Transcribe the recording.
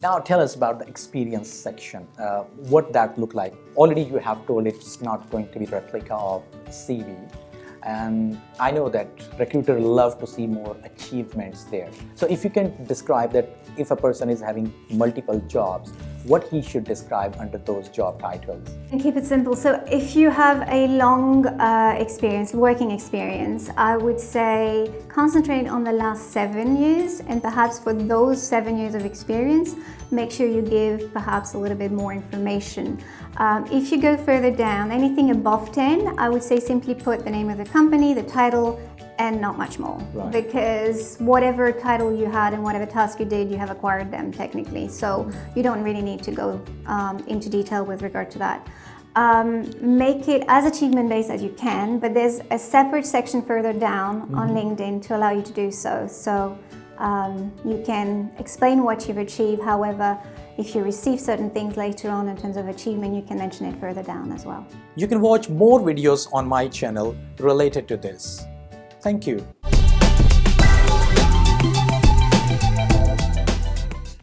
Now tell us about the experience section, what that look like. Already you have told it's not going to be replica of CV, and I know that recruiters love to see more achievements there. So if you can describe that, if a person is having multiple jobs, what he should describe under those job titles. And keep it simple. So if you have a long working experience, I would say concentrate on the last 7 years, and perhaps for those 7 years of experience, make sure you give perhaps a little bit more information. If you go further down, anything above 10, I would say simply put the name of the company, the title, and not much more. Right. Because whatever title you had and whatever task you did, you have acquired them technically. So you don't really need to go into detail with regard to that. Make it as achievement based as you can, but there's a separate section further down on LinkedIn to allow you to do so. So you can explain what you've achieved. However, if you receive certain things later on in terms of achievement, you can mention it further down as well. You can watch more videos on my channel related to this. Thank you.